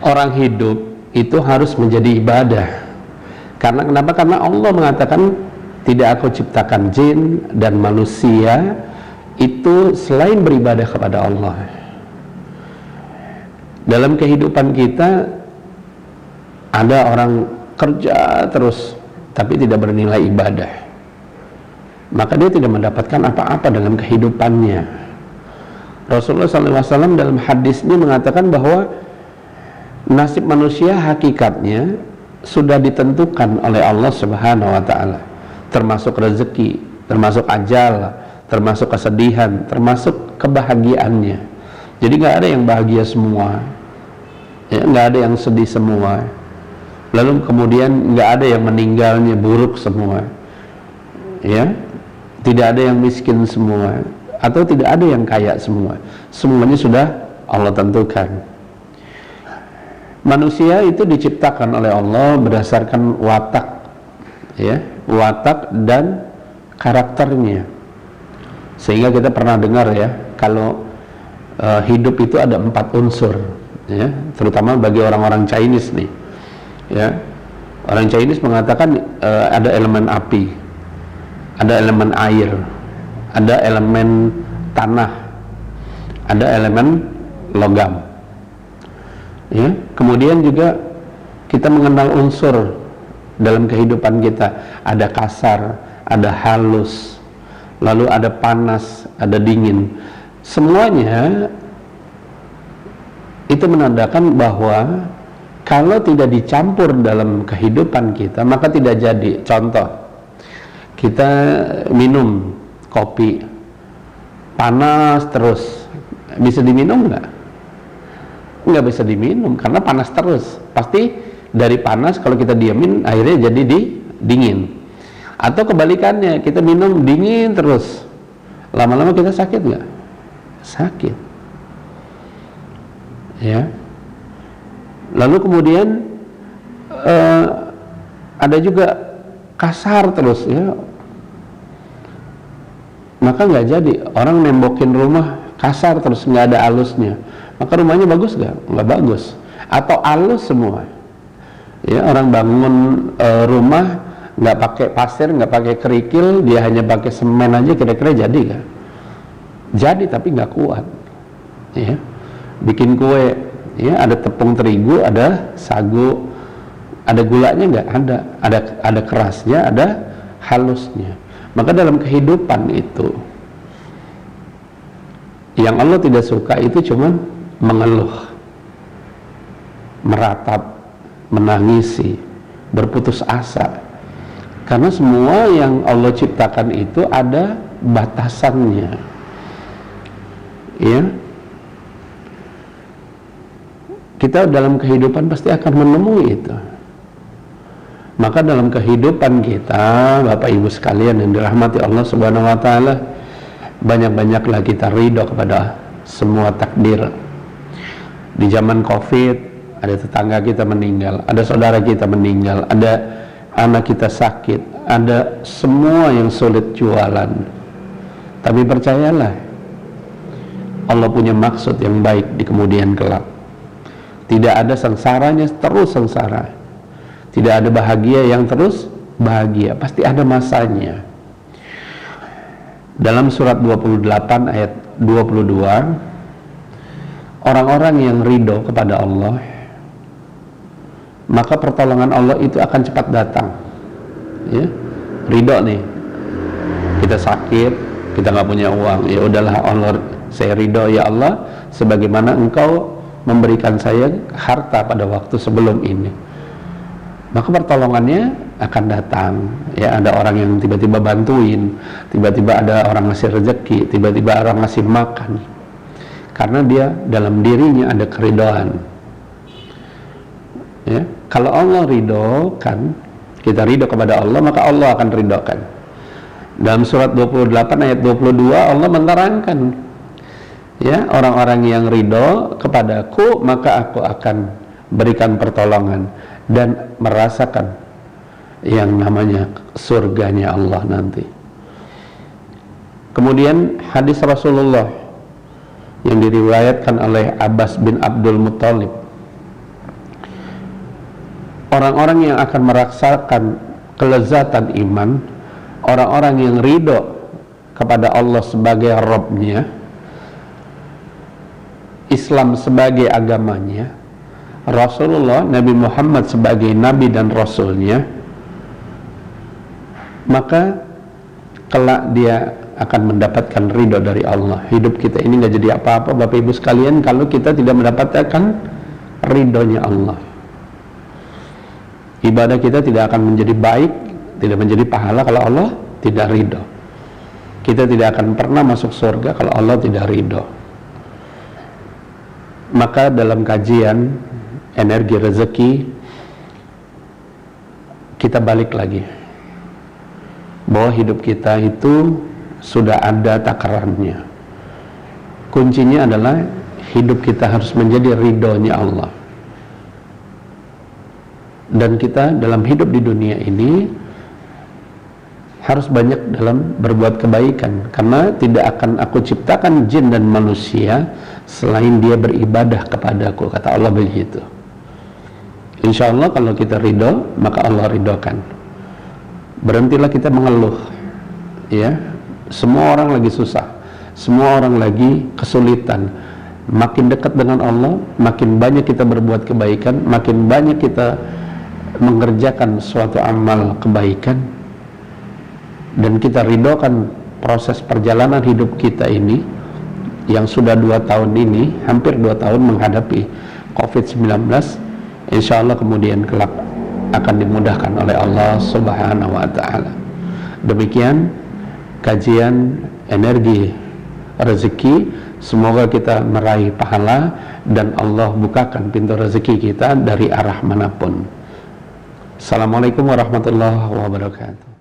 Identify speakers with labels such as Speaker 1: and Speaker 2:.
Speaker 1: orang hidup itu harus menjadi ibadah. Karena kenapa? Karena Allah mengatakan tidak aku ciptakan jin dan manusia itu selain beribadah kepada Allah. Dalam kehidupan kita ada orang kerja terus tapi tidak bernilai ibadah, maka dia tidak mendapatkan apa-apa dalam kehidupannya. Rasulullah SAW dalam hadisnya mengatakan bahwa nasib manusia hakikatnya sudah ditentukan oleh Allah Subhanahu wa Ta'ala, termasuk rezeki, termasuk ajal, termasuk kesedihan, termasuk kebahagiaannya. Jadi nggak ada yang bahagia semua, ya, nggak ada yang sedih semua, lalu kemudian nggak ada yang meninggalnya buruk semua, ya, tidak ada yang miskin semua, atau tidak ada yang kaya semua. Semuanya sudah Allah tentukan. Manusia itu diciptakan oleh Allah berdasarkan watak, ya, watak dan karakternya. Sehingga kita pernah dengar, ya, kalau hidup itu ada 4 unsur, ya, terutama bagi orang-orang Chinese nih, ya. Orang Chinese mengatakan ada elemen api, ada elemen air, ada elemen tanah, ada elemen logam, ya. Kemudian juga kita mengenal unsur dalam kehidupan kita, ada kasar, ada halus, lalu ada panas, ada dingin. Semuanya itu menandakan bahwa kalau tidak dicampur dalam kehidupan kita, maka tidak jadi. Contoh, kita minum kopi panas terus, bisa diminum nggak? Nggak bisa diminum karena panas terus. Pasti dari panas kalau kita diamin akhirnya jadi dingin. Atau kebalikannya, kita minum dingin terus, lama-lama kita sakit nggak? Sakit, ya. Lalu kemudian ada juga kasar terus, ya, maka nggak jadi. Orang nembokin rumah kasar terus, nggak ada halusnya, maka rumahnya bagus nggak bagus. Atau halus semua, ya. Orang bangun rumah nggak pakai pasir, nggak pakai kerikil, dia hanya pakai semen aja, kira-kira jadi nggak? Jadi, tapi nggak kuat, ya. Bikin kue, ya, ada tepung terigu, ada sagu, ada gulanya nggak? Ada kerasnya, ada halusnya. Maka dalam kehidupan itu yang Allah tidak suka itu cuma mengeluh, meratap, menangisi, berputus asa. Karena semua yang Allah ciptakan itu ada batasannya, ya. Kita dalam kehidupan pasti akan menemui itu. Maka dalam kehidupan kita, Bapak Ibu sekalian yang dirahmati Allah Subhanahu wa Ta'ala, banyak-banyaklah kita ridho kepada semua takdir. Di zaman Covid, ada tetangga kita meninggal, ada saudara kita meninggal, ada anak kita sakit, ada semua yang sulit jualan. Tapi percayalah, Allah punya maksud yang baik di kemudian kelak. Tidak ada sengsaranya terus sengsara, tidak ada bahagia yang terus bahagia, pasti ada masanya. Dalam surat 28 ayat 22, orang-orang yang ridho kepada Allah, maka pertolongan Allah itu akan cepat datang, ya. Ridho nih, kita sakit, kita nggak punya uang, ya udahlah Allah, saya ridho ya Allah, sebagaimana Engkau memberikan saya harta pada waktu sebelum ini, maka pertolongannya akan datang, ya. Ada orang yang tiba-tiba bantuin, tiba-tiba ada orang ngasih rezeki, tiba-tiba orang ngasih makan, karena dia dalam dirinya ada keridhaan, ya. Kalau Allah ridhokan, kita ridho kepada Allah, maka Allah akan ridhokan. Dalam surat 28 ayat 22 Allah menerangkan, ya, orang-orang yang ridho kepadaku maka aku akan berikan pertolongan dan merasakan yang namanya surganya Allah nanti. Kemudian hadis Rasulullah yang diriwayatkan oleh Abbas bin Abdul Muttalib, orang-orang yang akan merasakan kelezatan iman, orang-orang yang ridho kepada Allah sebagai Rabb-Nya, Islam sebagai agamanya, Rasulullah Nabi Muhammad sebagai Nabi dan Rasulnya, maka kelak dia akan mendapatkan ridho dari Allah. Hidup kita ini nggak jadi apa-apa Bapak Ibu sekalian kalau kita tidak mendapatkan ridhonya Allah. Ibadah kita tidak akan menjadi baik, tidak menjadi pahala kalau Allah tidak ridho. Kita tidak akan pernah masuk surga kalau Allah tidak ridho. Maka dalam kajian energi rezeki, kita balik lagi bahwa hidup kita itu sudah ada takarannya. Kuncinya adalah hidup kita harus menjadi ridhonya Allah. Dan kita dalam hidup di dunia ini harus banyak dalam berbuat kebaikan, karena tidak akan aku ciptakan jin dan manusia selain dia beribadah kepadaku, kata Allah begitu. Insya Allah kalau kita ridho, maka Allah ridhokan. Berhentilah kita mengeluh, ya. Semua orang lagi susah, semua orang lagi kesulitan. Makin dekat dengan Allah, makin banyak kita berbuat kebaikan, makin banyak kita mengerjakan suatu amal kebaikan, dan kita ridhokan proses perjalanan hidup kita ini yang sudah 2 tahun ini, hampir 2 tahun menghadapi COVID-19, insya Allah kemudian kelak akan dimudahkan oleh Allah Subhanahu wa Ta'ala. Demikian kajian energi rezeki, semoga kita meraih pahala dan Allah bukakan pintu rezeki kita dari arah manapun. Assalamualaikum warahmatullahi wabarakatuh.